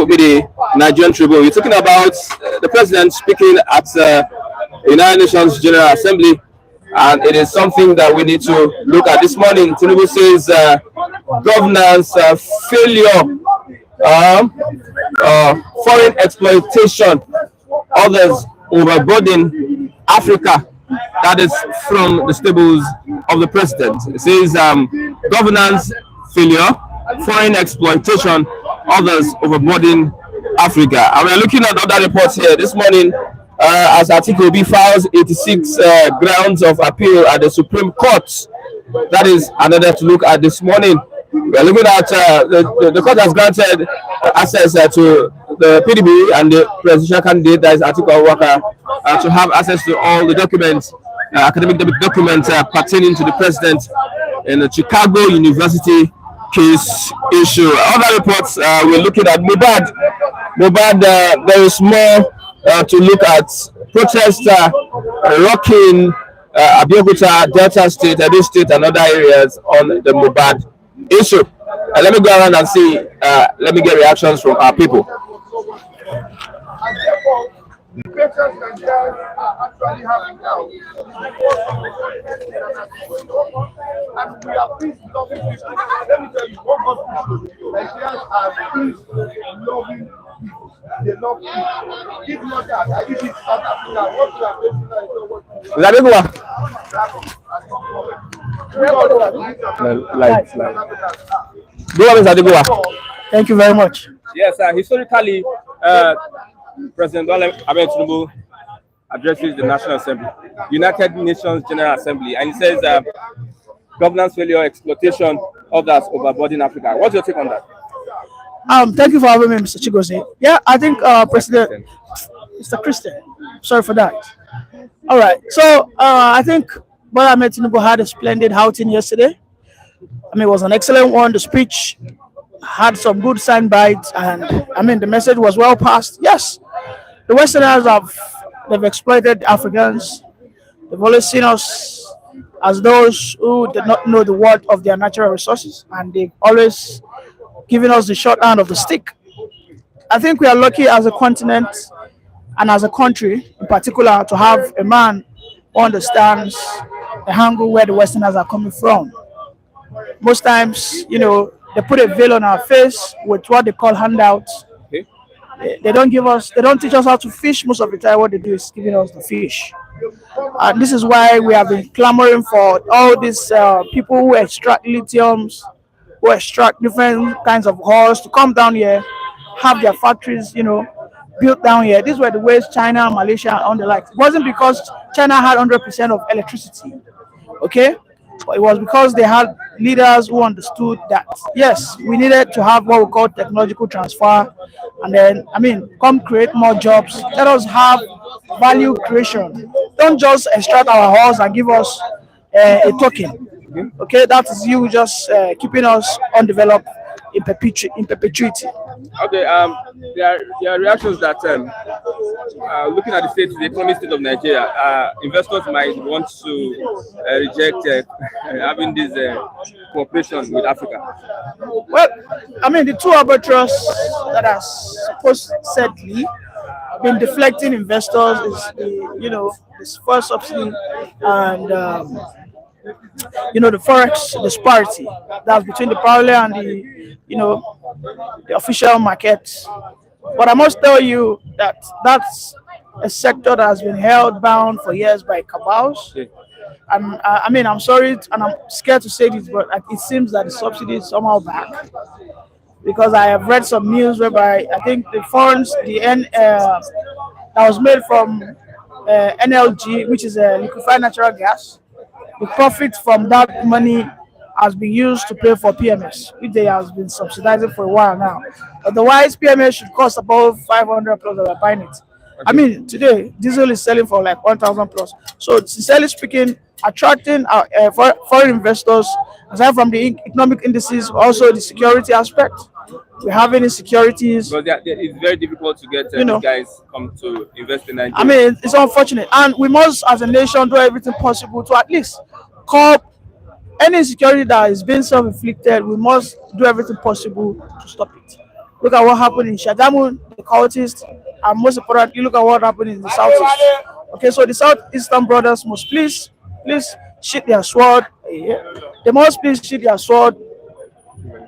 with the Nigerian Tribune. We're talking about the president speaking at United Nations General Assembly, and it is something that we need to look at. This morning, Tinubu says governance failure, foreign exploitation, others overburden Africa. That is from the stables of the president. It says governance failure, foreign exploitation, others overburden Africa. And we're looking at other reports here this morning. As Article B files 86 grounds of appeal at the Supreme Court. That is another to look at this morning. We're looking at the court has granted access to the PDB and the presidential candidate, that is Atiku Abubakar, to have access to all the documents, academic documents pertaining to the president in the Chicago University case issue. Other reports, we're looking at Mohbad. There is more to look at. Protests rocking Abeokuta, Delta State, Edo State, and other areas on the Mohbad issue. Let me go around and see. Let me get reactions from our people. The questions Nigerians are actually having now and we are peace loving people. Let me tell you, one gospel Nigerians are peace loving people. They love peace. If not that, I give it South Africa. What you are facing now is not what you are. Thank you very much. Yes, historically, President Ahmed Tinubu addresses the National Assembly, United Nations General Assembly, and he says governance failure, exploitation, others overburden Africa. What's your take on that? Thank you for having me, Mr. Chigozie. Yeah, I think President Mr. Christian. Sorry for that. All right. So I think Bola Ahmed Tinubu had a splendid outing yesterday. I mean, it was an excellent one. The speech had some good sound bites, and I mean, the message was well passed. Yes, the Westerners they've exploited Africans. They've always seen us as those who did not know the worth of their natural resources, and they've always given us the short end of the stick. I think we are lucky as a continent and as a country in particular to have a man who understands the angle where the Westerners are coming from. Most times, you know, they put a veil on our face with what they call handouts. Okay. They don't teach us how to fish. Most of the time what they do is giving us the fish. And this is why we have been clamoring for all these people who extract lithiums, who extract different kinds of ores to come down here, have their factories, you know, built down here. These were the ways China, Malaysia, and the like. It wasn't because China had 100% of electricity, okay? But it was because they had leaders who understood that, yes, we needed to have what we call technological transfer, and then, I mean, come create more jobs. Let us have value creation. Don't just extract our ores and give us a token. Okay, that is you just keeping us undeveloped in perpetuity. Okay, there are reactions that looking at the economic state of Nigeria, investors might want to reject having this cooperation with Africa. Well, I mean, the two arbiters that are supposedly been deflecting investors is this first subsidy and the forex disparity that's between the parallel and the official market. But I must tell you that that's a sector that has been held bound for years by cabals. And I mean, I'm sorry and I'm scared to say this, but it seems that the subsidy is somehow back, because I have read some news whereby I think the funds, that was made from NLG, which is a liquefied natural gas, the profit from that money has been used to pay for PMS, which they have been subsidizing for a while now. Otherwise, PMS should cost above 500 plus that we're buying it. I mean, today, diesel is selling for like 1,000 plus. So, sincerely speaking, attracting foreign investors, aside from the economic indices, also the security aspect. We have any securities. But it's very difficult to get guys come to invest in Nigeria. I mean, it's unfortunate. And we must, as a nation, do everything possible to at least curb any insecurity that is being self-inflicted. We must do everything possible to stop it. Look at what happened in Shagamu, the cultists, and most importantly, look at what happened in the southeast. Okay, so the southeastern brothers must please sheath their sword. They must please sheath their sword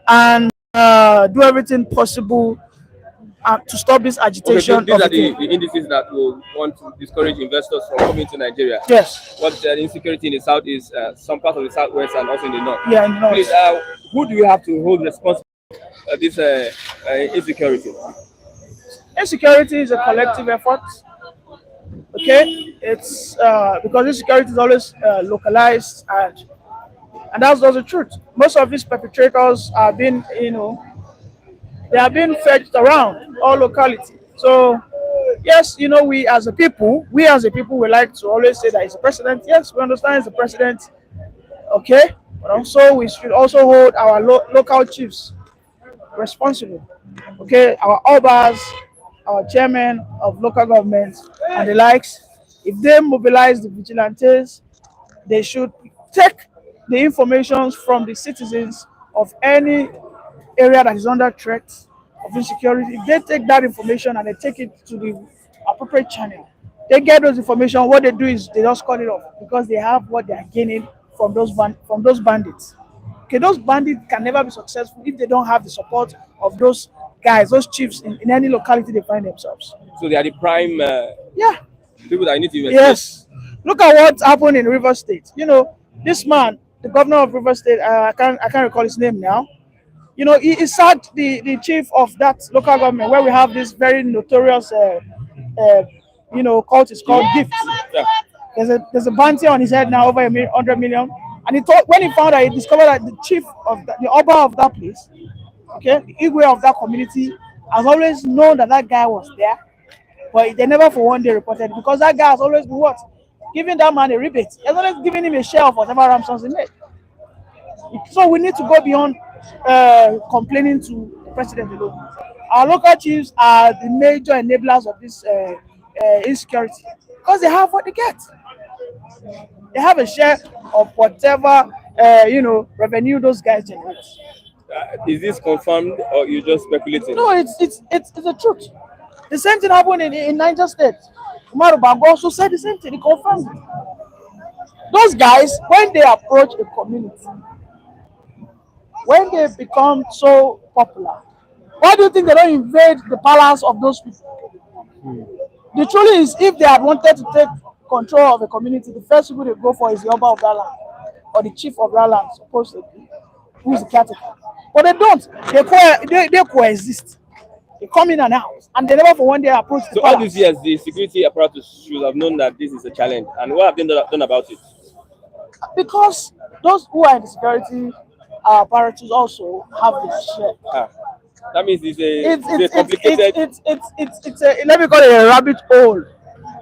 and do everything possible to stop this Okay, so agitation these of are the thing. the indices that will want to discourage investors from coming to Nigeria. Yes. What the insecurity in the south is, some part of the southwest and also in the north. Yeah, in the north. Please, who do we have to hold responsible for this insecurity? Insecurity is a collective effort. Okay, it's because insecurity is always localized, and that's the truth. Most of these perpetrators are being, they are being fetched around all locality. So yes, we as a people, we like to always say that it's a president. Yes, we understand it's a president. Okay, but also we should also hold our local chiefs responsible. Okay, our obas, our chairmen of local governments, and the likes. If they mobilize the vigilantes, they should take the information from the citizens of any area that is under threat of insecurity. If they take that information and they take it to the appropriate channel, they get those information. What they do is they just cut it off because they have what they are gaining from those bandits. Okay, those bandits can never be successful if they don't have the support of those guys, those chiefs in any locality they find themselves. So they are the prime Yeah. people that need to investigate. Yes. Look at what happened in River State. This man, the governor of River State, I can't recall his name now. He sacked the chief of that local government where we have this very notorious, cult is called Gift. Yeah. There's a bounty on his head now over 100 million. And he thought when he found out, he discovered that the chief of the Oba of that place, okay, the Igwe of that community, has always known that guy was there, but they never for one day reported it because that guy has always been what? Giving that man a rebate. He has always given him a share of whatever ransoms he made. So we need to go beyond complaining to the president alone. Our local chiefs are the major enablers of this insecurity because they have what they get. They have a share of whatever revenue those guys generate. Is this confirmed or you just speculating? No, it's the truth. The same thing happened in Niger State. Umaru Bago also said the same thing. He confirmed it. Those guys, when they approach a community, when they become so popular, why do you think they don't invade the palace of those people? The truth is, if they had wanted to take control of a community, the first people they go for is the Oba of that land or the chief of that land, supposedly, who is the caretaker. But they don't. They coexist. They come in and out, and they never for one day approach the So palace. all these years, the security apparatus should have known that this is a challenge. And what have they done about it? Because those who are in the security apparatus also have their share. That means it's It's a complicated. it's a, let me call it a rabbit hole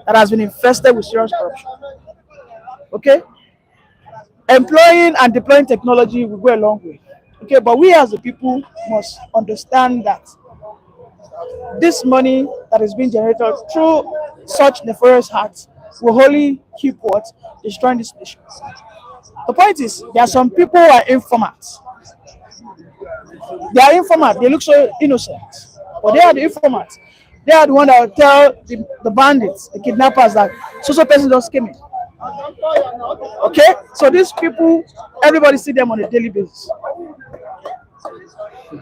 that has been infested with serious corruption. Okay, employing and deploying technology will go a long way. Okay, but we as the people must understand that this money that is being generated through such nefarious acts will only keep what destroying this nation. The point is, there are some people who are informants. They are informants. They look so innocent, but they are the informants. They are the one that will tell the bandits, the kidnappers, that so person just came in. Okay, so these people, everybody see them on a daily basis.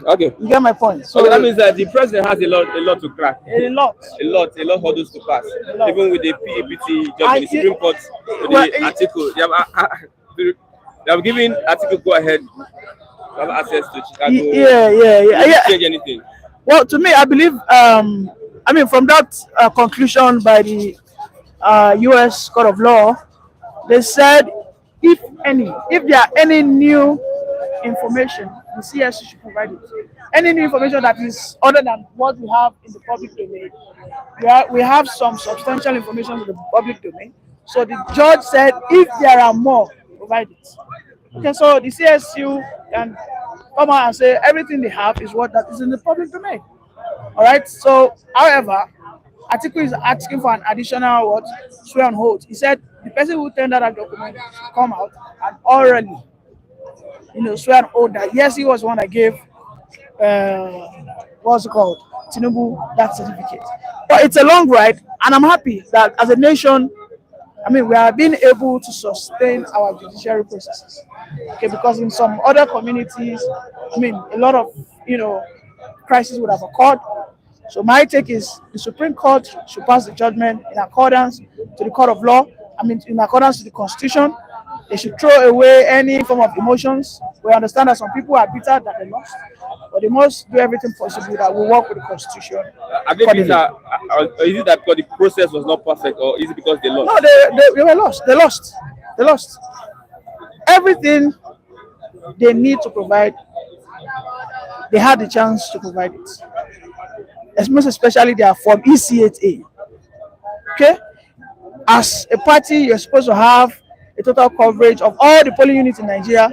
Okay. You get my point. So Okay, that means that the president has a lot to crack. a lot. A lot hurdles to pass. lot. Even with the PEPT judge I- in the Supreme Court, with well, the article, they have given article go ahead to have access to Chicago. Yeah. Will it change anything? Well, to me, I believe. From that conclusion by the U.S. Court of Law, they said if there are any new information, the CSC should provide it. Any new information that is other than what we have in the public domain, we have some substantial information in the public domain. So the judge said if there are more, provide it. Okay, so the CSU can come out and say everything they have is what that is in the public domain. All right. So, however, Atiku is asking for an additional what swear on hold. He said the person who tendered that document should come out and orally, swear on oath that yes, he was the one that gave what's it called, Tinubu that certificate. But it's a long ride, and I'm happy that as a nation, I mean, we are being able to sustain our judiciary processes. Okay, because in some other communities, I mean, a lot of crisis would have occurred. So my take is the Supreme Court should pass the judgment in accordance to the court of law. I mean, in accordance to the Constitution. They should throw away any form of emotions. We understand that some people are bitter that they lost, but they must do everything possible that will work with the Constitution. Are they bitter? Or is it that because the process was not perfect, or is it because they lost? No, they were lost. They lost. They lost. Everything they need to provide, they had the chance to provide it. Most especially their form EC8A. Okay? As a party, you're supposed to have a total coverage of all the polling units in Nigeria,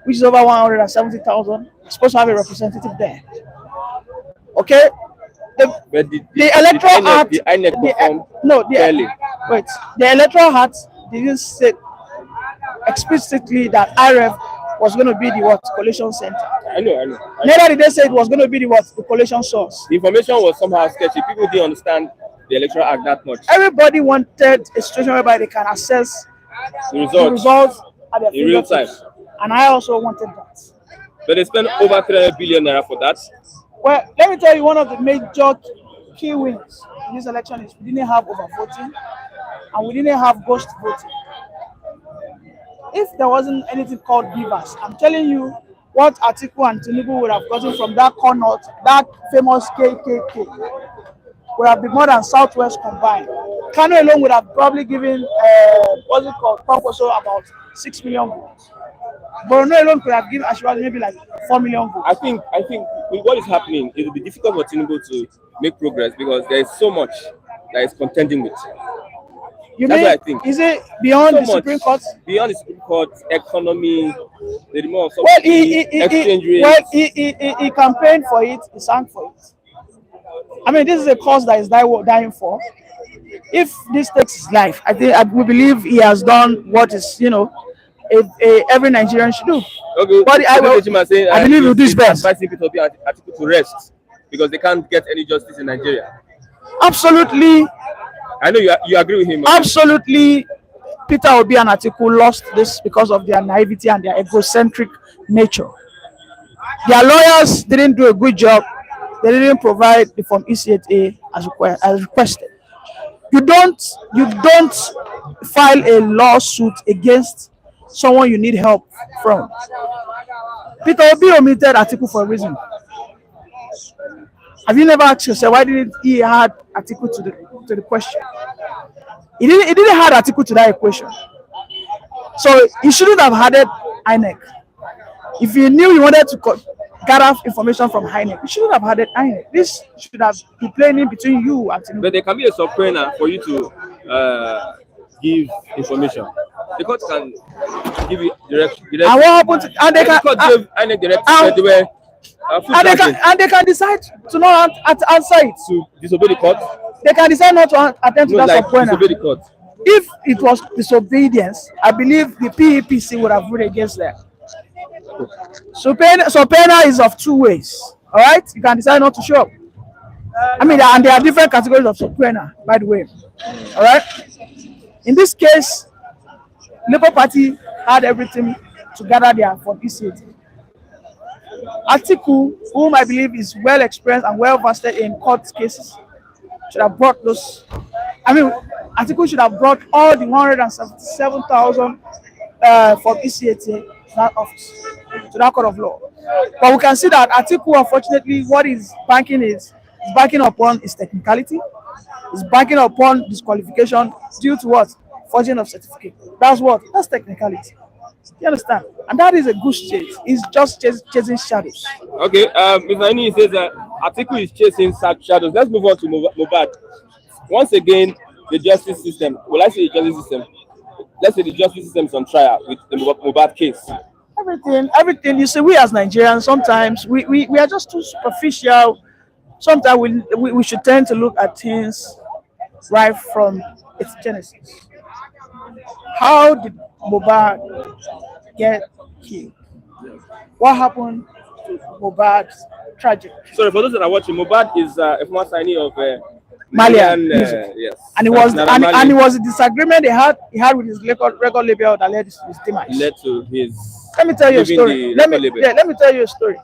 which is over 170,000. You're supposed to have a representative there. Okay? The electoral act. The INEC performed fairly. Wait. The electoral act didn't say explicitly that IREF was going to be the what collation center. I know. Neither did they say it was going to be the collation source. The information was somehow sketchy. People didn't understand the electoral act that much. Everybody wanted a situation whereby they can access the results at their in real time. And I also wanted that. But they spent over 300 billion naira for that. Well, let me tell you, one of the major key wins in this election is we didn't have overvoting and we didn't have ghost voting. If there wasn't anything called givers, I'm telling you what Atiku and Tinubu would have gotten from that corner, that famous KKK, would have been more than Southwest combined. Kano alone would have probably given, what's it called, Pamposo about 6 million votes. Borno alone could have given Ashwali maybe like 4 million votes. I think with what is happening, it will be difficult for Tinubu to make progress because there is so much that is contending with. You That's mean, what I think. Is it beyond the Supreme Court? Beyond the Supreme Court, economy, the more Well, exchange rates. Well, he campaigned for it, he sang for it. I mean, this is a cause that is dying for. If this takes his life, we believe he has done what is, every Nigerian should do. Okay, but I believe he'll do his best. Advising people to rest because they can't get any justice in Nigeria. Absolutely. I know you agree with him. Absolutely. Peter Obi and Atiku lost this because of their naivety and their egocentric nature. Their lawyers didn't do a good job. They didn't provide the form EC8A as requested. You don't file a lawsuit against someone you need help from. Peter Obi omitted Atiku for a reason. Have you never asked yourself why didn't he add Atiku to the question? He didn't add Atiku to that equation. So he shouldn't have added INEC. If he knew he wanted to gather information from INEC, he shouldn't have added INEC. This should have been playing in between you and Tinubu. But there can be a subpoena for you to give information. The court can give you direct. And what happened? And they can. The court gave INEC direct. And they can decide to not answer it. To disobey the court. They can decide not to attend to that subpoena. Disobey the court. If it was disobedience, I believe the PEPC would have ruled against them. Subpoena is of two ways. All right, you can decide not to show up. I mean, and there are different categories of subpoena, by the way. All right. In this case, Labour Party had everything to gather their for EC8. Atiku, whom I believe is well experienced and well versed in court cases, should have brought those. I mean, Atiku should have brought all the 177,000 for EC8 to that office, to that court of law. But we can see that Atiku, unfortunately, what is banking upon his technicality, is banking upon disqualification due to what? Forging of certificate. That's technicality. You understand? And that is a goose chase. It's just chasing shadows. Okay, Mr. Ini says that Atiku is chasing shadows. Let's move on to Mohbad. Once again, the justice system. Well, I say the justice system. Let's say the justice system is on trial with the Mohbad case. Everything. You see, we as Nigerians, sometimes we are just too superficial. Sometimes we should tend to look at things right from its genesis. How did Mohbad get killed? What happened to Mohbad's tragic. Sorry, for those that are watching, Mohbad is a former signee of Malian Malian, music. yes. And it was a disagreement he had with his record label that led to his demise. Led to his. Let me tell you a leaving story. the record label. Let me tell you a story.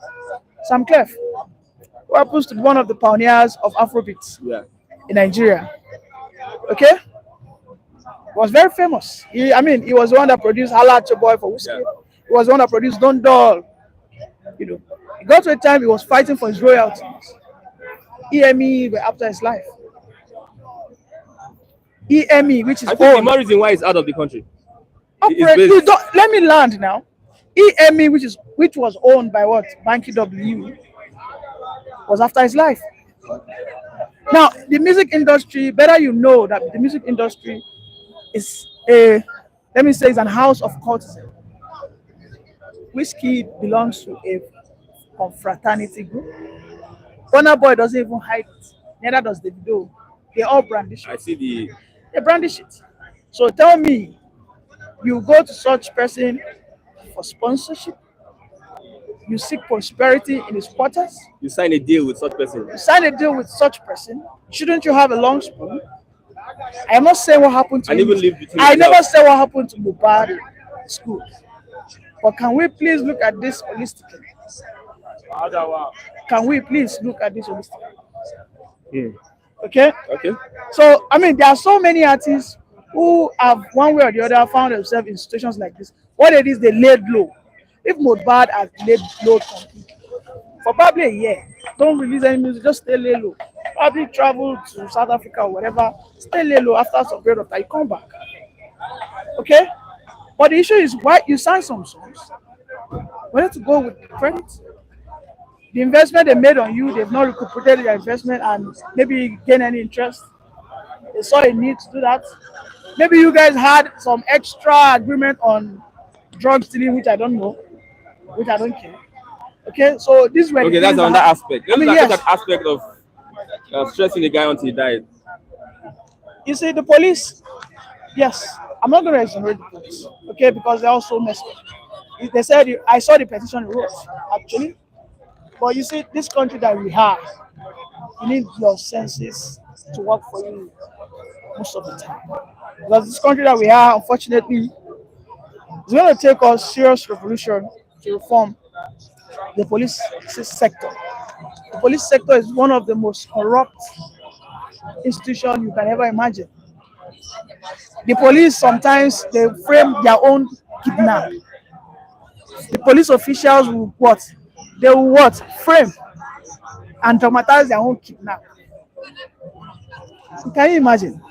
Sam Clef, who happens to be one of the pioneers of Afrobeat Yeah. in Nigeria, okay, was very famous. He was the one that produced Hala At Your Boy for Whiskey. Yeah. He was the one that produced Don Doll. You know, he got to a time he was fighting for his royalties. EME were after his life. EME, which is I think the more reason why he's out of the country. let me land now. EME, which was owned by what? Banky W, was after his life. Now, the music industry, better you know that the music industry is is an house of courtesy. Whiskey belongs to a confraternity group. Burna Boy doesn't even hide it. Neither does Davido. They all brandish it. I see They brandish it. So tell me, you go to such person for sponsorship, you seek prosperity in his quarters, you sign a deal with such person. you sign a deal with such person, shouldn't you have a long spoon? I am not saying what happened to And him. even live between I yourself. never said what happened to Mohbad school. But can we please look at this holistically? Can we please look at this holistically? Okay? Okay. So, there are so many artists who have, one way or the other, found themselves in situations like this. What it is, they laid low. If Mohbad has laid low completely, for probably a year, don't release any music, just stay lay low. Probably travel to South Africa or whatever, stay lay low. After some period of time, you come back. Okay? But the issue is, why you sign some songs, we need to go with credit. The investment they made on you, they've not recuperated their investment and maybe gain any interest. They saw a need to do that. Maybe you guys had some extra agreement on drug stealing, which I don't know, which I don't care. Okay, so this way. Okay, that's another aspect. Let's look yes. at that aspect of stressing the guy until he died. You see, the police, yes, I'm not going to exonerate the police, okay, because they're also messed up. They said, I saw the petition he wrote, actually. But you see, this country that we have, you need your senses to work for you most of the time. Because this country that we have, unfortunately, is going to take us serious revolution to reform the police sector. The police sector is one of the most corrupt institutions you can ever imagine. The police sometimes they frame their own kidnap. The police officials will what? They will what? Frame and traumatize their own kidnap. Can you imagine?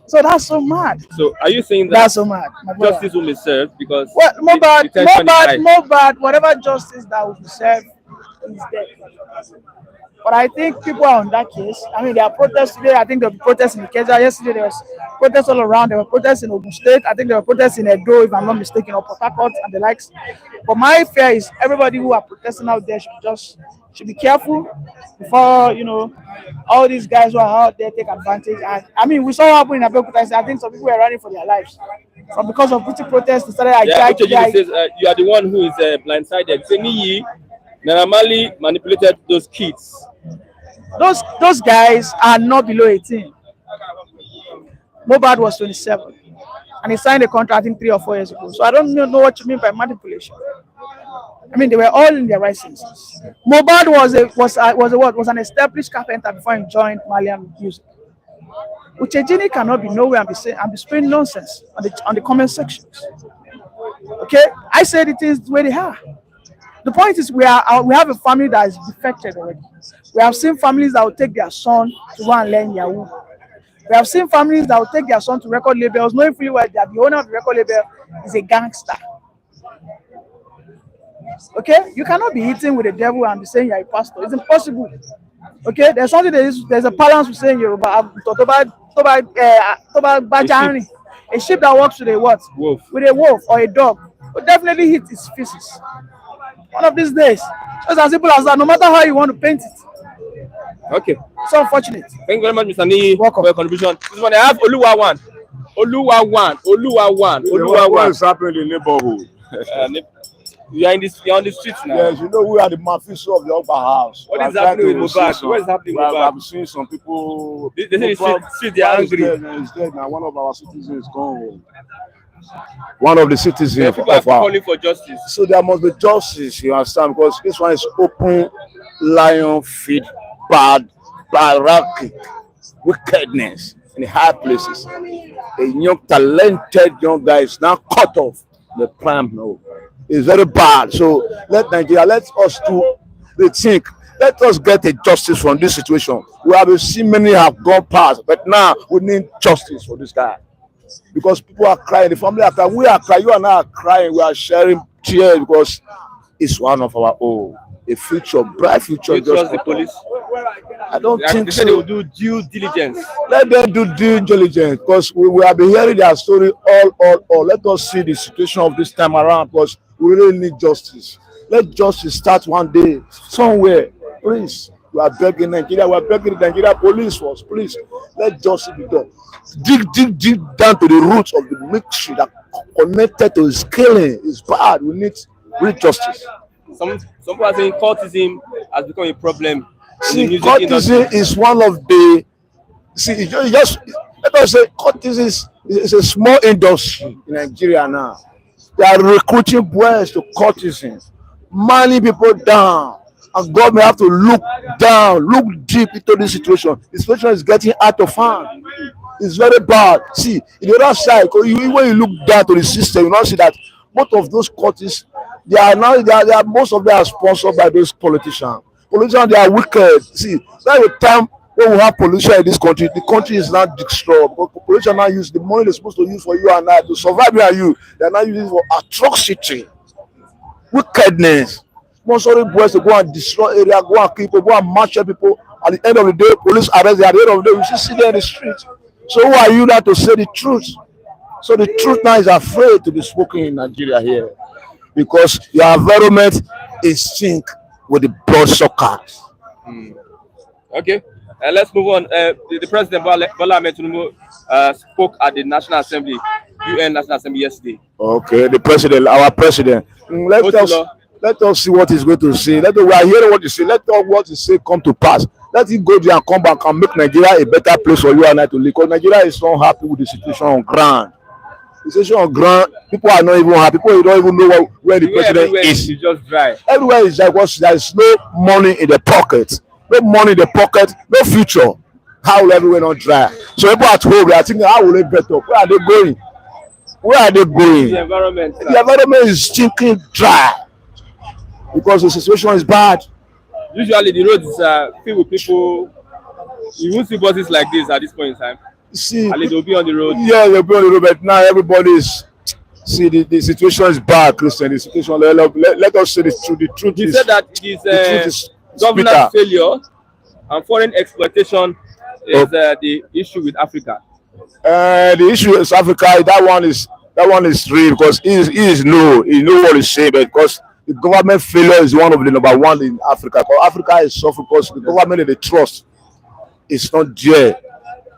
So that's so mad. So are you saying that That's so mad. My brother. justice will be served because Well, the Mohbad, whatever justice that will be served is there. But I think people are on that case. There are protests today. I think there were protests in Ikeja. Yesterday there was protests all around. There were protests in Ogun State. I think there were protests in Edo, if I'm not mistaken, or Port Harcourt and the likes. But my fear is everybody who are protesting out there should be careful before all these guys who are out there take advantage. And we saw what happened in Abeokuta. I think some people were running for their lives. But because of British protests, they started says you are the one who is blindsided. Say me, Naramali manipulated those kids. Those guys are not below 18. Mohbad was 27, and he signed a contract I think 3 or 4 years ago. So I don't know what you mean by manipulation. They were all in their right senses. Mohbad was an established carpenter before he joined Malian music. Uchejini cannot be nowhere and be spraying nonsense on the comment sections. Okay, I said it is the way they are. The point is we have a family that is defected already. We have seen families that will take their son to go and learn Yahoo. We have seen families that will take their son to record labels, knowing fully well that the owner of the record label is a gangster. Okay, you cannot be eating with the devil and be saying you're a pastor. It's impossible. Okay, there's a balance with saying Yoruba. A sheep that walks with a what? Wolf. With a wolf or a dog will definitely hit its feces. One of these days, it's as simple as that. No matter how you want to paint it. Okay. So unfortunate. Thank you very much, Mr. Nii, Welcome. for your contribution. This one I have Oluwa one. What is happening in the neighborhood? You are in this. You're on the streets now. Yes, you know we are the mafia of the upper house. What We is are trying happening to with see Mohbad? some- What is happening we with have, Mohbad? seen some people. They say the street they are Mohbad is angry. dead, man. He's dead now. One of our citizens gone. One of the citizens People are of our. calling for justice. So there must be justice, you understand? Because this one is open lion feed, barrack, wickedness in high places. A young, talented young guy is now cut off the prime. No, it's very bad. So let us do the think. Let us get a justice from this situation. We have seen many have gone past, but now we need justice for this guy because people are crying. The family are crying. We are crying. You and I are crying. We are sharing tears because it's one of our own. A future, bright future. You trust the police? I don't think They said they will so. do due diligence. Let them do due diligence because we have been hearing their story all. Let us see the situation of this time around because we really need justice. Let justice start one day somewhere. Please, we are begging Nigeria. We are begging the Nigeria police force. Please, let justice be done. Dig down to the roots of the mystery that connected to his killing. It's bad. We need real justice. Some people are saying cultism has become a problem in the See, music courtesy industry. is one of the. See, just let us say courtesy is a small industry in Nigeria now. They are recruiting boys to courtesy, manning people down, and government have to look down, look deep into this situation. The situation is getting out of hand. It's very bad. See, in the other side, when you look down to the system, you now see that most of those courts, they are most of them are sponsored by those politicians. Politicians, they are wicked. See, that's the time when we have pollution in this country, the country is not destroyed. Because pollution now use the money they're supposed to use for you and I to survive you and you. They're not using it for atrocity, wickedness. Sponsoring boys to go and destroy area, go and kill people, go and march people. At the end of the day, police arrest them. At the end of the day, we still see them in the street. So who are you now to say the truth? So the truth now is afraid to be spoken in Nigeria here because your environment is sync with the blood suckers. Okay, let's move on. The President Bola Ahmed Tinubu spoke at the National Assembly, UN National Assembly yesterday. Okay, the president, our president. Let us see what he's going to say. We are hearing what he say. Let all what he say come to pass. Let him go there and come back and make Nigeria a better place for you and I to live. Because Nigeria is not happy with the situation on ground. The situation on ground, people are not even happy. People don't even know where the president is. It's just dry. Everywhere is like because there is no money in the pocket. No money in the pocket, no future. How will everywhere not dry? So people at home, they are thinking, how will they better? Where are they going? Where are they going? The environment. The environment is stinking dry because the situation is bad. Usually the roads are filled with people. You won't see buses like this at this point in time. See, At least they'll be on the road. yeah, they'll be on the road, but now everybody is. See, the situation is bad, Christian. The situation. Let us say the truth. The truth He is. said that The truth is governance bitter. failure and foreign exploitation is the issue with Africa. The issue is Africa. That one is real because he know what he's saying, but because the government failure is one of the number one in Africa. Because Africa is suffering because the government and the trust is not there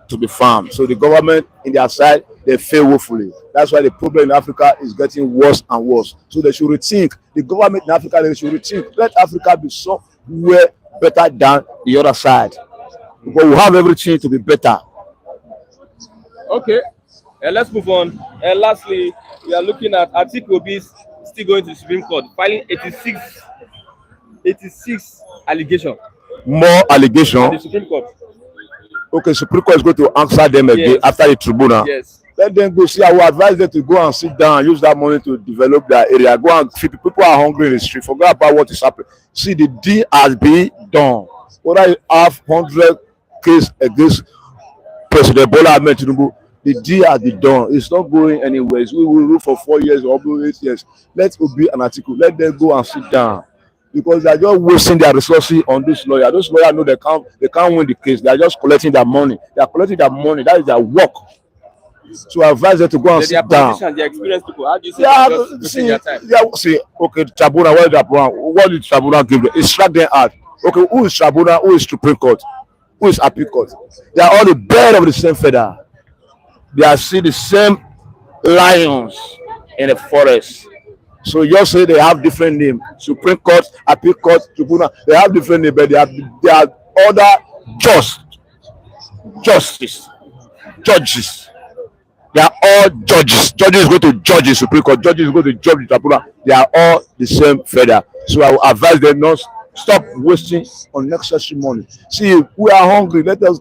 to be farmed. So the government in their side they fail woefully. That's why the problem in Africa is getting worse and worse. So they should rethink. The government in Africa they should rethink. Let Africa be somewhere better than the other side. Because we have everything to be better. Okay, let's move on. Lastly, we are looking at Atiku Obi still going to the Supreme Court, filing 86 allegations More at the allegation. Supreme Court. Okay, Supreme Court is going to answer them again Yes. after the tribunal. Yes. Let them go. See, I will advise them to go and sit down and use that money to develop their area. Go and feed people. People are hungry in the street. Forget about what is happening. See, the deal has been done. Whether you have 100 cases against President Bola Ahmed Tinubu, the deal has been done. It's not going anywhere. We will rule for 4 years or 8 years. Let Obi and Atiku. Let them go and sit down. Because they are just wasting their resources on this lawyer. Those lawyers know they can't win the case. They are just collecting their money. They are collecting their money. That is their work. So I advise them to go and They are sit down. politicians, they are experienced people. How do you say Yeah, they just wasting see, their time? yeah, see, okay, Tribunal, what did Tribunal give them? It's struck them out. Okay, who is Tribunal? Who is Supreme Court? Who is Appeal Court? They are all the bird of the same feather. They are still the same lions in the forest. So you just say they have different name. Supreme Court, Appeal Court, Tribunal. They have different name, but they are other just justice judges. They are all judges. Judges go to judge the Supreme Court. Judges go to judge the tribunal. They are all the same feather. So I will advise them not stop wasting unnecessary money. See, we are hungry. Let us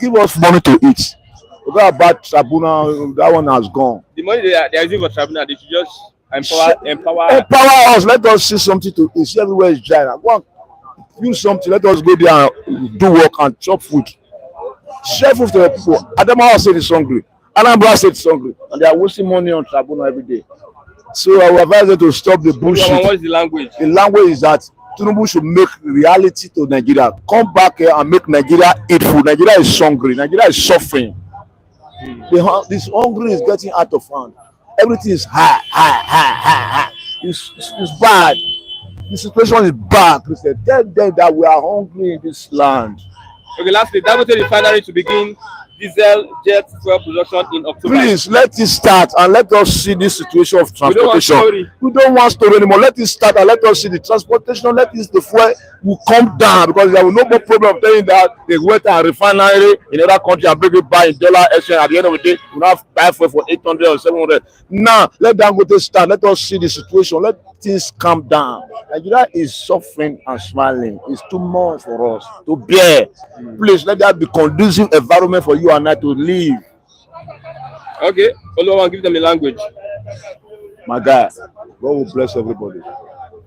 give us money to eat. Forget about tribunal. That one has gone. The money they are using for tribunal, they should just empower. Empower us. Let us see something to eat. See, everywhere is dry. Go and use something. Let us go there and do work and chop food. Share food to the people. Adamawa said it's hungry. Anambra said it's hungry. And they are wasting money on tribunal every day. So I will advise them to stop the bullshit. What is the language? The language is that Tinubu should make reality to Nigeria. Come back here and make Nigeria eat food. Nigeria is hungry. Nigeria is suffering. This hungry is getting out of hand. Everything is high. It's bad. The situation is bad. Tell them that we are hungry in this land. Okay, lastly, Dangote refinery to begin diesel jet fuel production in October. Please let it start and let us see this situation of transportation. We don't want story anymore. Let it start and let us see the transportation. Let this the fuel will come down because there will no more problem of telling that they went to a refinery in another country and bring it back in dollar exchange. At the end of the day, we will have buy fuel for 800 or 700. Now let Dangote start. Let us see the situation. Let things calm down. Nigeria is suffering and smiling. It's too much for us to bear. Please let that be conducive environment for you and I to live. Okay, Oluwa, give them the language. My guy, God will bless everybody.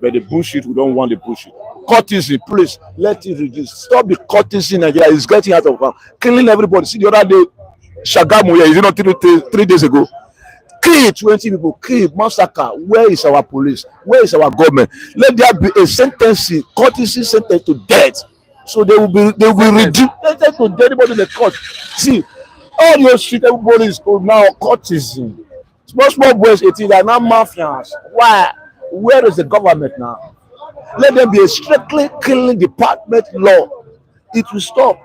But the bullshit, we don't want the bullshit. Courtesy, please let it reduce. Stop the courtesy in Nigeria. It's getting out of hand. Killing everybody. See the other day, Shagamu here, is it not 3 days ago? Kill 20 people, kill, massacre. Where is our police? Where is our government? Let there be a sentencing, courtesy sentence to death. So they will reduce to anybody in the court. See, all your shit, everybody is now courtesy. Small boys, 18, they are now mafias. Why? Where is the government now? Let them be a strictly killing department law. It will stop.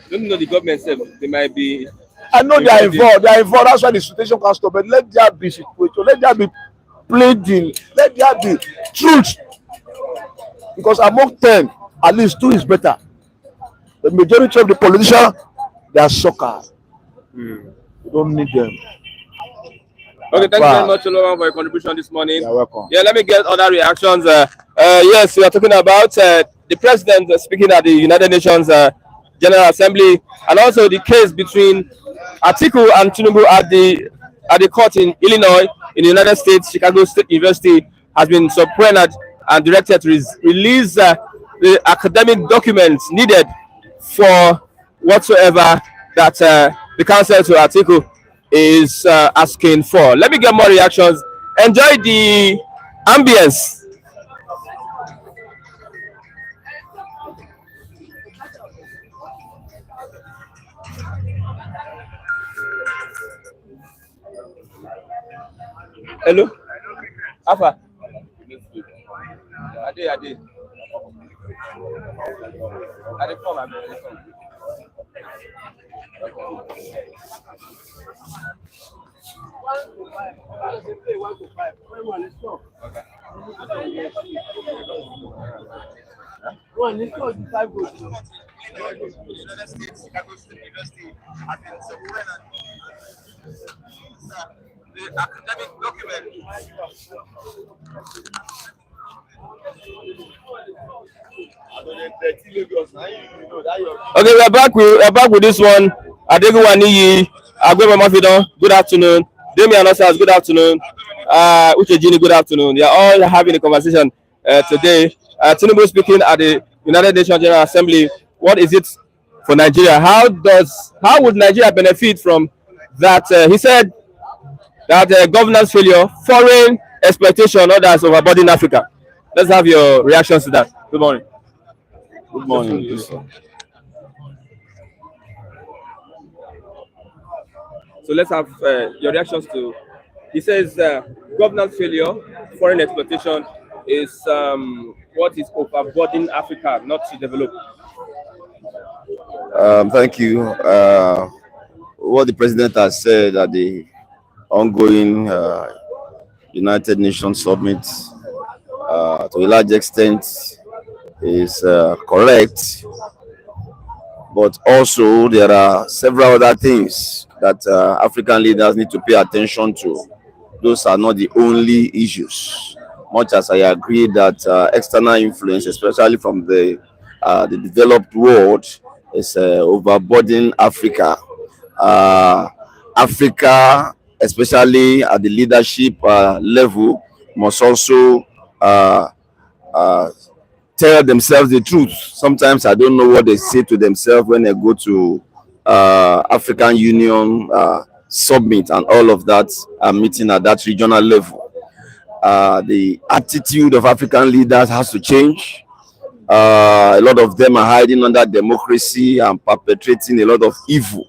Don't you know the government itself? They might be. I know they are involved. They are involved. That's why the situation can stop. But let there be situation. Let there be pleading. Let there be truth. Because among 10, at least 2 is better. The majority of the politicians, they are suckers. We don't need them. Okay, thank you very much, Oluwa, for your contribution this morning. You're welcome. Yeah, let me get other reactions. Yes, we are talking about the president speaking at the United Nations General Assembly, and also the case between Atiku and Tinubu at the court in Illinois, in the United States. Chicago State University has been subpoenaed and directed to release the academic documents needed for whatsoever that the counsel to Atiku is asking for. Let me get more reactions. Enjoy the ambience. Hello? Alpha? Ade. Ade, come, Ade, come. United States, Chicago State University has been subpoenaed. The academic document. Okay, we're back with this one. Adeguwaniyi, Agbema Mafidan, good afternoon. Damian Osas, good afternoon. Uchejini, good afternoon. They are all having a conversation today. Tinubu speaking at the United Nations General Assembly. What is it for Nigeria? How would Nigeria benefit from that? He said that governance failure, foreign exploitation, others overburdening Africa. Let's have your reactions to that. Good morning. Good morning. So let's have your reactions to. He says governance failure, foreign exploitation is what is overburdening Africa, not to develop. Thank you. What the president has said at the ongoing United Nations summit to a large extent is correct, but also there are several other things that African leaders need to pay attention to. Those are not the only issues. Much as I agree that external influence, especially from the developed world, is overburdening Africa. Uh, Africa, especially at the leadership level, must also uh, uh, tell themselves the truth. Sometimes I don't know what they say to themselves when they go to African Union summit and all of that meeting at that regional level. The attitude of African leaders has to change. A lot of them are hiding under democracy and perpetrating a lot of evil.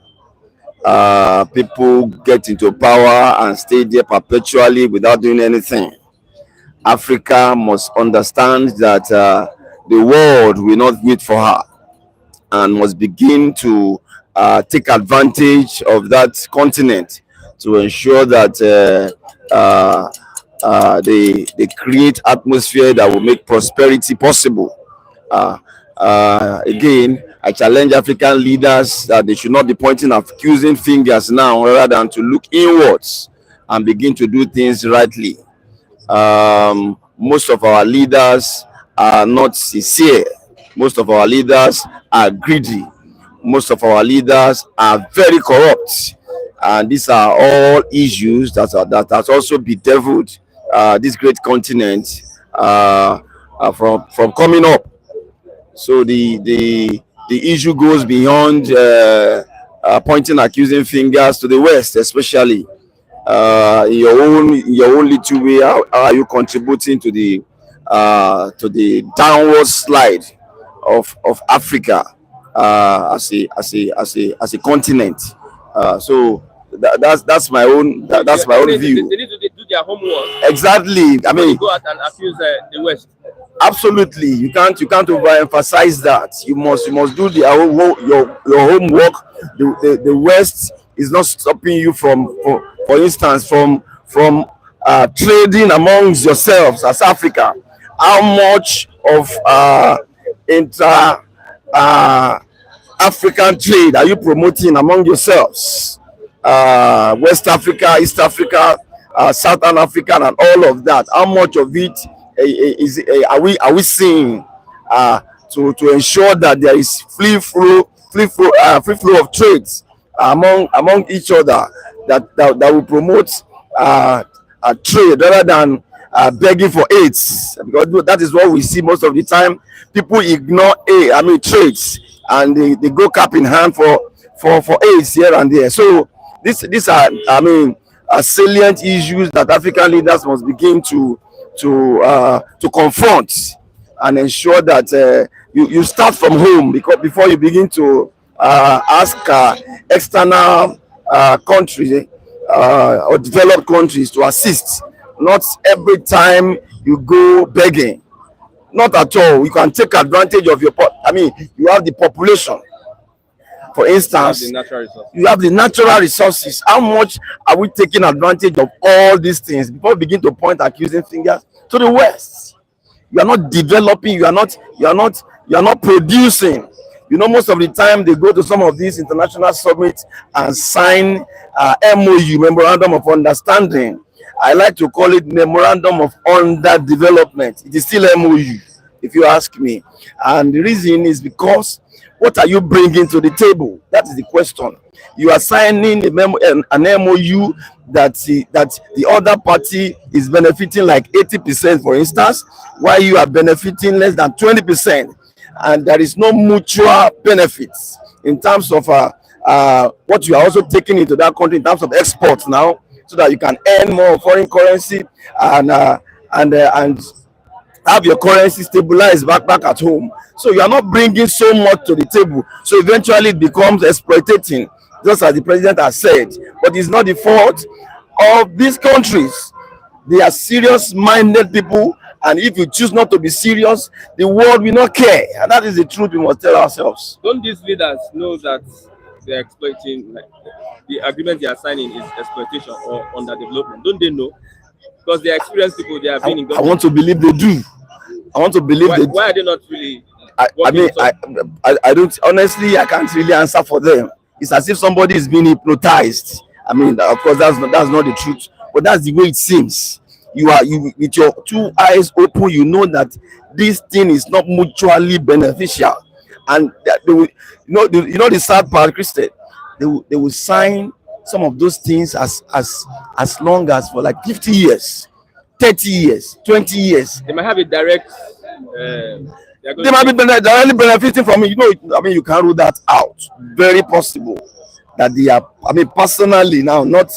People get into power and stay there perpetually without doing anything. Africa must understand that the world will not wait for her and must begin to take advantage of that continent to ensure that they create atmosphere that will make prosperity possible. Uh, Again, I challenge African leaders that they should not be pointing accusing fingers now, rather than to look inwards and begin to do things rightly. Most of our leaders are not sincere. Most of our leaders are greedy. Most of our leaders are very corrupt. And these are all issues that has also bedeviled this great continent from coming up. So the issue goes beyond pointing accusing fingers to the West, especially in your own little way. How are you contributing to the downward slide of Africa as a continent? So that's my own that's my own view. They need to do their homework. Exactly. I mean, Go out and accuse the West. absolutely, you can't overemphasize that. You must do your homework. The West is not stopping you from, for instance, from trading amongst yourselves as Africa. How much of inter African trade are you promoting among yourselves? West Africa, East Africa, Southern Africa, and all of that. How much of it are we seeing to ensure that there is free flow of trades among each other that will promote trade rather than begging for aids, because that is what we see most of the time. People ignore trades, and they go cap in hand for aids here and there. So these are salient issues that African leaders must begin to confront and ensure that you start from home, because before you begin to ask external countries or developed countries to assist. Not every time you go begging. Not at all. You can take advantage of you have the population. For instance, you have the natural resources. How much are we taking advantage of all these things before we begin to point accusing fingers to the West? You are not developing. You are not producing. Most of the time they go to some of these international summits and sign MOU, Memorandum of Understanding. I like to call it Memorandum of Underdevelopment. It is still MOU, if you ask me. And the reason is because what are you bringing to the table? That is the question. You are signing an MOU that the other party is benefiting like 80%, for instance, while you are benefiting less than 20%. And there is no mutual benefits in terms of what you are also taking into that country in terms of exports now, so that you can earn more foreign currency and have your currency stabilized back at home. So you are not bringing so much to the table. So eventually it becomes exploitating, just as the president has said. But it's not the fault of these countries. They are serious-minded people, and if you choose not to be serious, the world will not care. And that is the truth we must tell ourselves. Don't these leaders know that they're exploiting, like the agreement they are signing is exploitation or underdevelopment? Don't they know? Because they are experienced people. They have been in I want government. to believe they do. I want to believe Why, they why are they not really? I working mean, on I don't honestly. I can't really answer for them. It's as if somebody is being hypnotized. I mean, of course, that's not the truth, but that's the way it seems. You with your two eyes open. You know that this thing is not mutually beneficial, and that they will, the sad part, Christian. They will sign some of those things as long as for like 50 years, 30 years, 20 years. They might have a direct. They are going They might to be directly benefiting from it. I mean, you can rule that out. Very possible that they are. I mean, personally now, not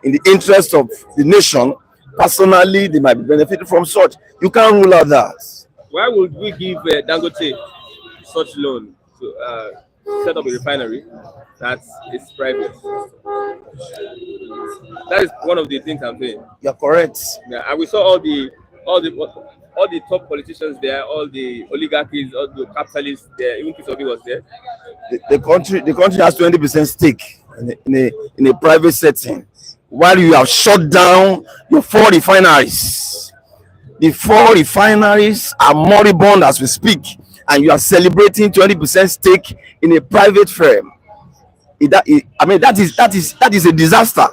in the interest of the nation. Personally, they might be benefiting from such. You can't rule out that. Why would we give Dangote such loan to set up a refinery that is private? That is one of the things I'm saying. You're correct. Yeah, and we saw all the top politicians there, all the oligarchies, all the capitalists there. Even Kisobi was there. The country has 20% stake in a private setting, while you have shut down your 4 refineries. The 4 refineries are moribund as we speak, and you are celebrating 20% stake in a private firm. I mean, that is a disaster.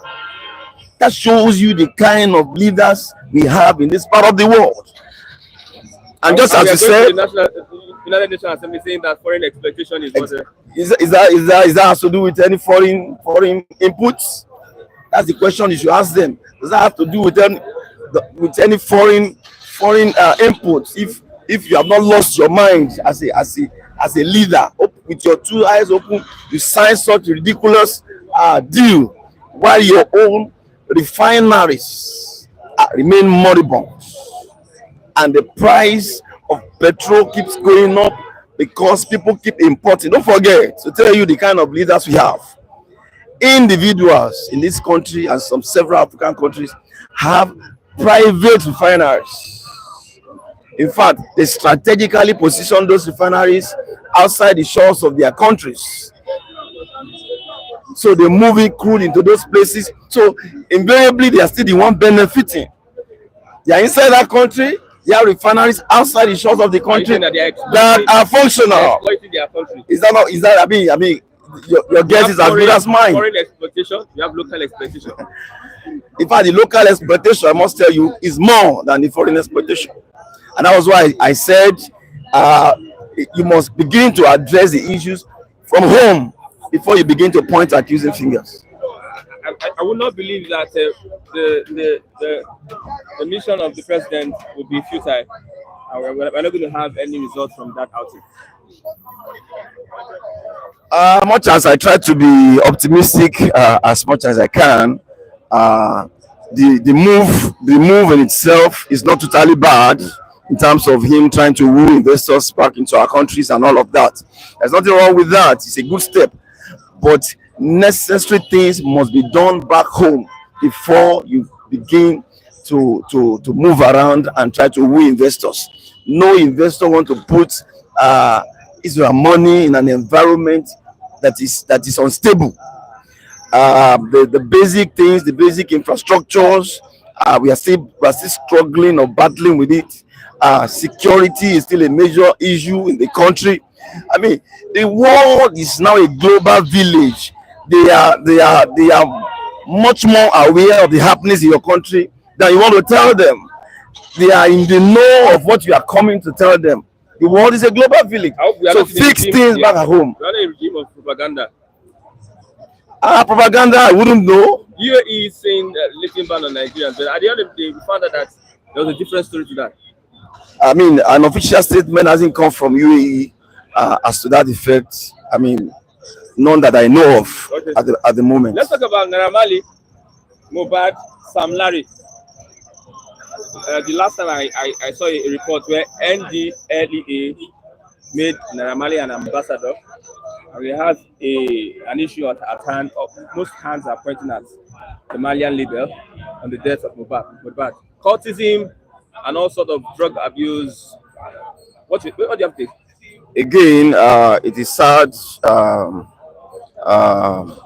That shows you the kind of leaders we have in this part of the world. And just as you said, United Nations Assembly saying that foreign exploitation is what. is that has to do with any foreign inputs? That's the question you should ask them. Does that have to do with any foreign inputs? If you have not lost your mind as a leader, with your two eyes open, you sign such a ridiculous deal, while your own refineries remain moribund, and the price of petrol keeps going up because people keep importing. Don't forget to tell you the kind of leaders we have. Individuals in this country and several African countries have private refineries. In fact, they strategically position those refineries outside the shores of their countries. So they're moving crude into those places. So invariably, they are still the one benefiting. They are inside that country. They have refineries outside the shores of the country that are functional. Is that not? Is that? I mean, your guess is as good as mine. Foreign exploitation. You have local exploitation. In fact, the local exploitation, I must tell you, is more than the foreign exploitation. And that was why I said you must begin to address the issues from home before you begin to point accusing fingers. I would not believe that the mission of the president would be futile. We're not going to have any results from that outing. Much as I try to be optimistic as much as I can, the move in itself is not totally bad in terms of him trying to woo investors back into our countries and all of that. There's nothing wrong with that. It's a good step, but necessary things must be done back home before you begin to move around and try to woo investors. No investor want to put his money in an environment that is unstable. The basic things, the basic infrastructures, we are still struggling or battling with it. Security is still a major issue in the country. I mean, the world is now a global village. They are much more aware of the happenings in your country than you want to tell them. They are in the know of what you are coming to tell them. The world is a global village. So fix things back at home. We are not a regime of propaganda. Propaganda, I wouldn't know. UAE is saying lifting ban on Nigerians, but at the end of the day, we found out that there was a different story to that. I mean, an official statement hasn't come from UAE as to that effect. I mean, none that I know of at the moment. Let's talk about Naira Marley, Mohbad, Sam Larry. The last time I saw a report where NDLEA made Naira Marley an ambassador, and we have an issue at hand. Most hands are pointing at the Malian label on the death of Mohbad. Cultism and all sort of drug abuse. What do you have to say? Again, it is sad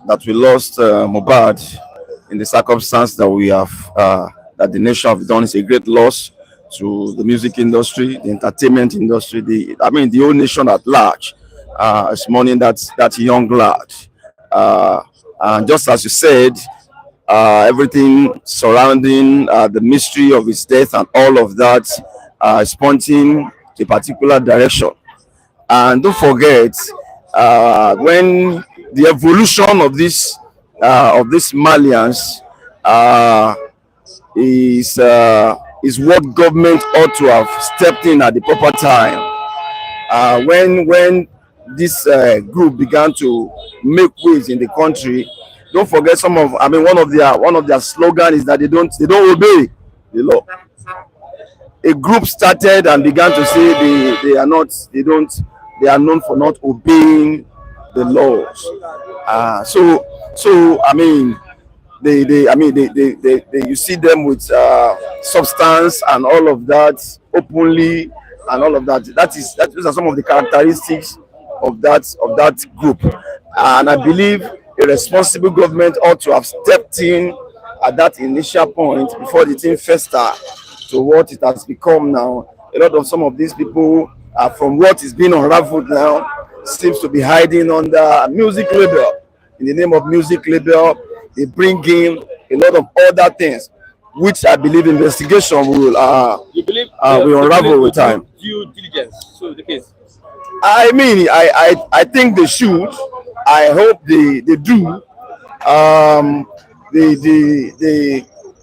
that we lost Mohbad in the circumstance that that the nation have done is a great loss to the music industry, the entertainment industry, the whole nation at large. Is mourning that young lad. Uh, and just as you said, everything surrounding the mystery of his death and all of that is pointing a particular direction. And don't forget, when the evolution of these Malians uh, is what government ought to have stepped in at the proper time. When this group began to make waves in the country, don't forget some of I mean one of their slogan is that they don't obey the law. A group started and began to say they are not they don't they are known for not obeying the laws. So I mean they you see them with substance and all of that openly and all of that. Those are some of the characteristics of that group. And I believe a responsible government ought to have stepped in at that initial point before the thing fester to what it has become now. A lot of some of these people, from what is being unraveled now, seems to be hiding under a music label. In the name of music label, they bring in a lot of other things, which I believe investigation You believe will unravel with time. due diligence? So the case. I mean, I think they should. I hope they do.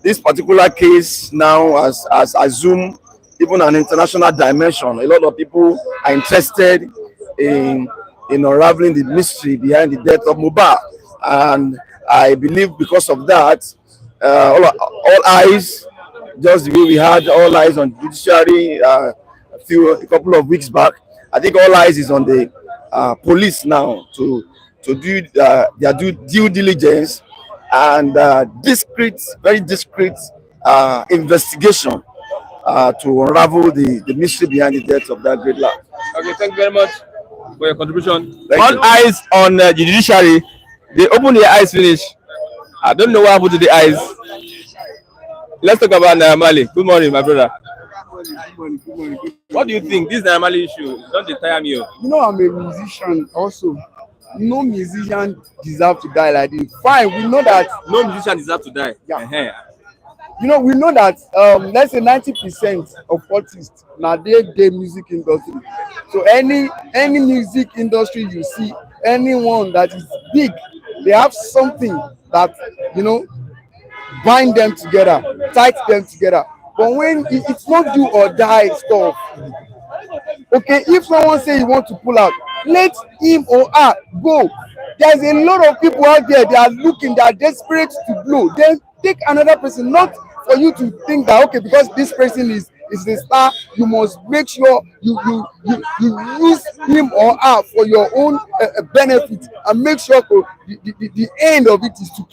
This particular case now has assumed even an international dimension. A lot of people are interested in unraveling the mystery behind the death of Mohbad, and I believe because of that, all eyes, just the way we had all eyes on judiciary a couple of weeks back. I think all eyes is on the police now to do their due diligence and very discreet investigation to unravel the mystery behind the death of that great lad. Okay, thank you very much for your contribution. Thank All you. eyes on the judiciary. They open their eyes finish. I don't know what happened to the eyes. Let's talk about Mali. Good morning, my brother. What do you think? This Mali issue, don't they tire me? You know, I'm a musician also. No musician deserve to die like this. Fine, we know that. No musician deserves to die. Yeah. Uh-huh. You know, we know that. Let's say 90% of artists now they music industry. So any music industry you see, anyone that is big, they have something that bind them together, tight them together. But when it's not do or die stuff, okay, if someone say he want to pull out, let him or her go. There's a lot of people out there, they are desperate to blow. Then take another person, not for you to think that, okay, because this person is the star, you must make sure you use him or her for your own benefit, and make sure the end of it is to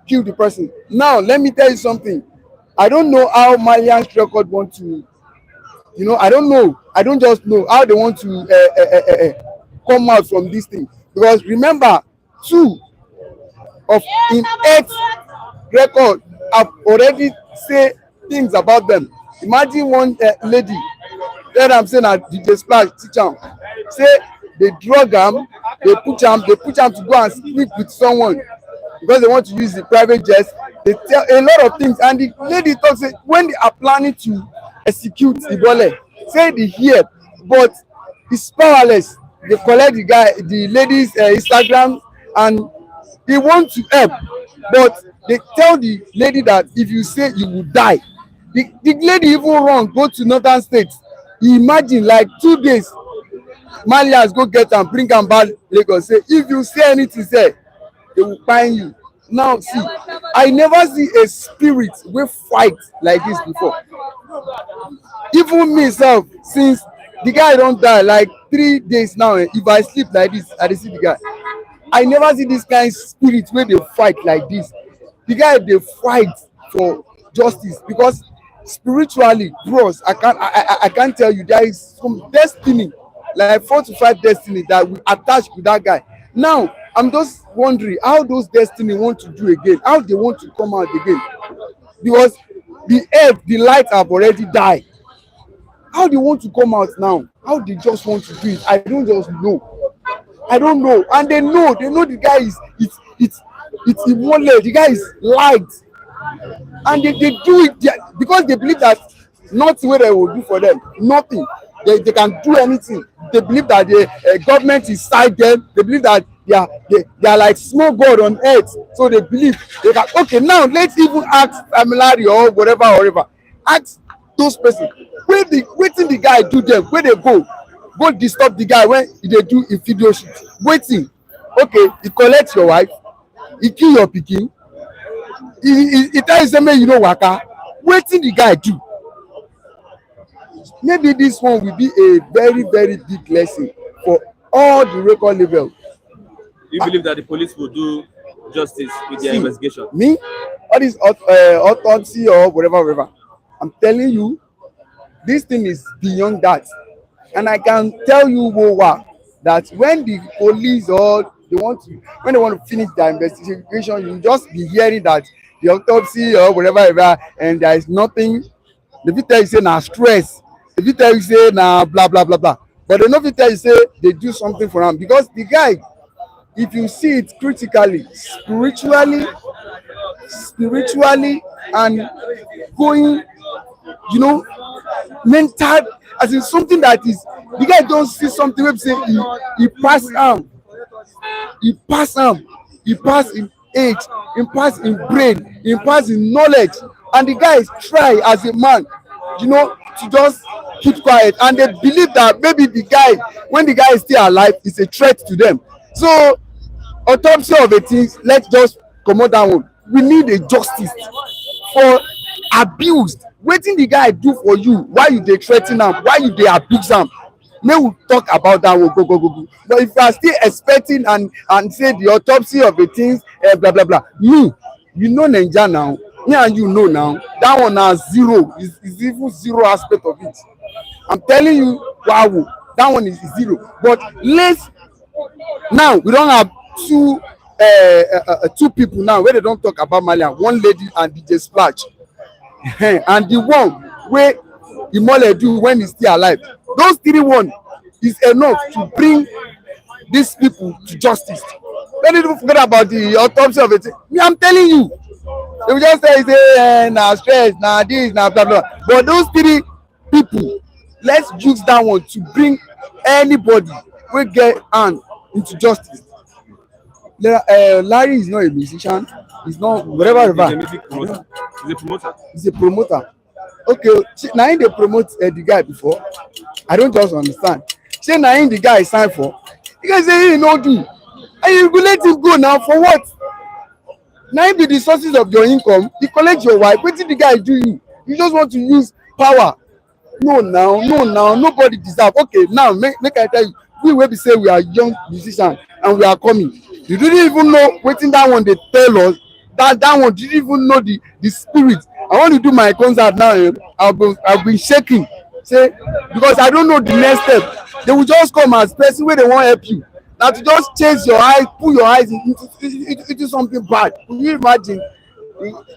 kill the person. Now, let me tell you something. I don't know how Malian's record want to, I don't know. I don't just know how they want to come out from this thing. Because remember, 2 of in 8 record have already say things about them. Imagine one lady, tell am say na DJ Splash teach am, say they drug am, they put am to go and sleep with someone because they want to use the private jets. They tell a lot of things, and the lady talk say when they are planning to execute Ibole, say the hear, but it's powerless. They collect the lady's Instagram, and they want to help, but they tell the lady that if you say you will die, the lady even run go to northern states. Imagine, like 2 days, Malians go get am, bring am back Lagos, say if you say anything, say they will find you. Now see, I never see a spirit wey fight like this before. Even me sef, since the guy don die like 3 days now, if I sleep like this, I dey see the guy. I never see this kind of spirit wey dey fight like this. The guy dey fight for justice, because spiritually, bros, I can't tell you, there is some destiny, like 4 to 5 destiny that will attach to that guy. Now I'm just wondering how those destiny want to do again, how they want to come out again, because the earth, the light have already died. How they want to come out now? How they just want to do it? I don't just know. I don't know. And they know the guy is it's Imole, the guy is light. And they do it because they believe that nothing wey they will do for them, nothing. They can do anything. They believe that the government is side them. They believe that they are like small god on earth. So they believe they can. Okay, now let's even ask Amilari or whatever. Ask those person wetin the guy do them, where they go disturb the guy when they do a video shoot. Waiting. Okay, he collect your wife, he kill your pikin, he tell you say make you no waka. Wetin the guy do? Maybe this one will be a very very big lesson for all the record label. You believe that the police will do justice with their investigation? Me, all this autopsy or whatever, I'm telling you, this thing is beyond that. And I can tell you, Wowa, that when the police or when they want to finish their investigation, you just be hearing that the autopsy or whatever, and there is nothing. They fit tell you say na stress. They fit tell you say na blah blah blah blah. But they no fit tell you say they do something for am, because the guy, if you see it critically, spiritually, and going, mental, as in something that is, the guy don see something wey be say he pass am, he pass in age, he pass in brain, he pass in knowledge, and the guy try as a man, to just keep quiet, and they believe that maybe the guy, when the guy is still alive, is a threat to them. So autopsy of a thing, let's just comot that one. We need a justice for abused. Wetin the guy do for you? Why you dey threa ten am? Why you dey abuse am? Make we talk about that one. Go. But if you are still expecting and say the autopsy of the things, blah blah blah. Me, Naija now. Me and you know now. That one na zero. Is even zero aspect of it. I'm telling you, wow, that one is zero. But now we don't have two people now where they don't talk about Malian, one lady and DJ Splash. And the one wey Imole do when he's still alive, those three one is enough to bring these people to justice. Don't even forget about the autopsy of it. Me, I'm telling you, they will just say na stress, na this, na blah blah. But those three people, let's use that one to bring anybody wey get hand into justice. Larry is not a musician. He's not whatever. He's a music promoter. He's a promoter. He's a promoter. Okay, na him dey promote the guy before. I don't just understand. Say na him the guy sign for. The guy say he no do, and you go let him go now for what? Na him be the sources of your income. You collect your wife. Wetin the guy do you? You just want to use power. No, nobody deserve. Okay, now make I tell you, we wey be say we are young musicians and we are coming. You didn't even know wetin that one dey tell us. That one didn't even know the spirit. I want to do my concert now. I've been shaking, say, because I don't know the next step. They will just come as person where they want help you. Now to just chase your eyes, pull your eyes into something bad. Can you imagine?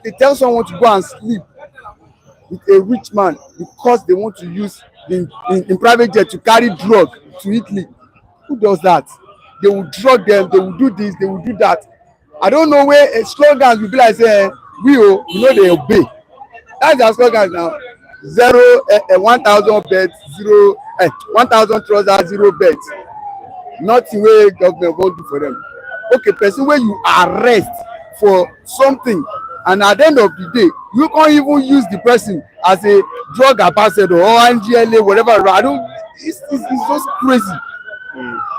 They tell someone to go and sleep with a rich man because they want to use in private jet to carry drug to Italy. Who does that? They will drug them. They will do this. They will do that. I don't know where slogans will be like say they obey. That's their slogans now. 1,000 beds, 1,000 trousers, 0 beds. Nothing wey government won't do for them. Okay, person wey you arrest for something, and at the end of the day, you can't even use the person as a drug ambassador or NGLA, whatever. It's just crazy.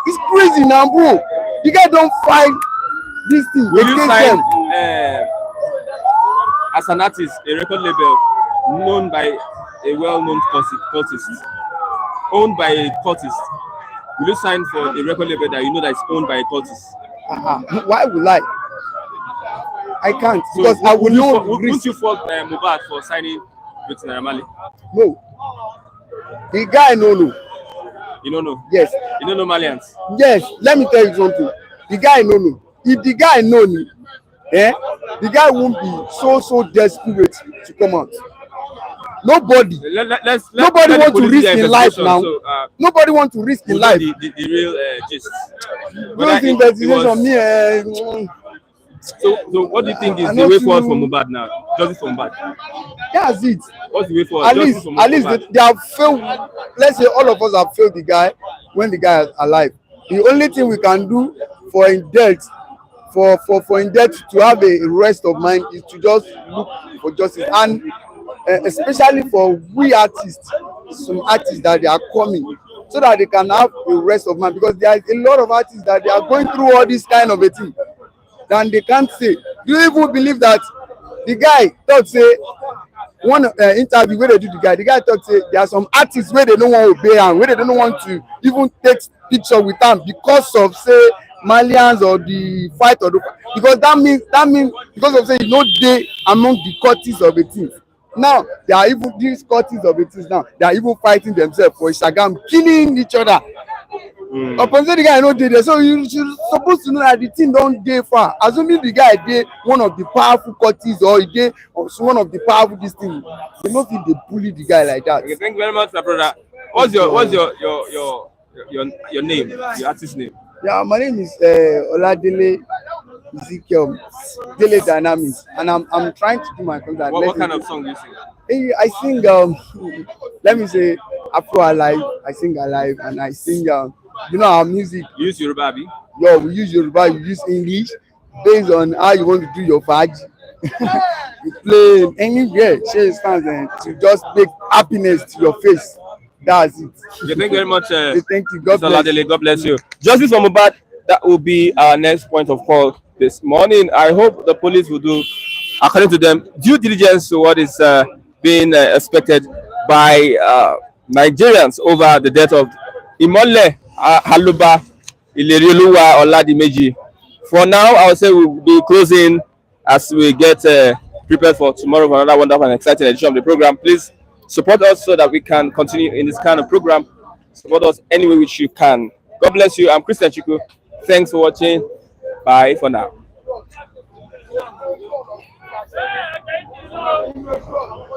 It's crazy now, bro. You guys don't fight this thing. Will you sign as an artist a record label known by a well-known cultist, owned by a cultist? Will you sign for a record label that you know that is owned by a cultist? Why would I can't, because I will know. Wouldn't you fault Mohbad for signing with Naira? No. The guy no. You don't know? Yes. You don't know Malians? Yes. Let me tell you something. The guy no. If the guy know me, the guy won't be so desperate to come out. Nobody. Nobody let the want to police do risk their in life investigation. now. So, Nobody want to risk in we'll know life. the real gist. Those It investigation was, me. so what do you think is I the know way forward for too. Mohbad now? Justice for Mohbad. That's it. What's the way forward? Justice for At least Mohbad. they have failed. Let's say all of us have failed the guy when the guy is alive. The only thing we can do for in death, for in death to have a rest of mind is to just look for justice, and especially for we artists, some artists that they are coming, so that they can have a rest of mind, because there is a lot of artists that they are going through all this kind of a thing, and they can't say. Do you even believe that the guy talk say one interview wey dey do the guy talk say there are some artists wey dey no wan obey am, wey dey no want to even take picture with am because of say malians or the fight or the, because that means because of say e no dey among the cultists of a thing. Now they are even these cultists of a thing now, they are even fighting themselves for Instagram, killing each other. Upon say the guy no dey there, so you suppose to know that the thing don dey far. Assuming the guy dey one of the powerful cultists or he dey one of the powerful this thing, they no fit dey bully the guy like that. Okay, thank you very much, my brother. What's your name? Your artist name? Yeah, my name is Oladele Ezekiel Dele Dynamics, and I'm trying to do my contact. What kind of song do you sing? I sing let me say Afro Alive. I sing Alive, and I sing you know our music. You use Yoruba, abi? Yo, we use Yoruba, you use English based on how you want to do your faj. You play anywhere, share your stance, and to just make happiness to your face. That's it. Okay, thank you very much. Thank you. God Mr. bless. Ladele, God bless you. Justice for Mohbad, that will be our next point of call this morning. I hope the police will do, according to them, due diligence to what is being expected by Nigerians over the death of Imole Haluba Ilerioluwa Oladimeji. For now, I would say we'll be closing as we get prepared for tomorrow for another wonderful and exciting edition of the program. Please support us so that we can continue in this kind of program. Support us any way which you can. God bless you. I'm Christian Chiku. Thanks for watching. Bye for now.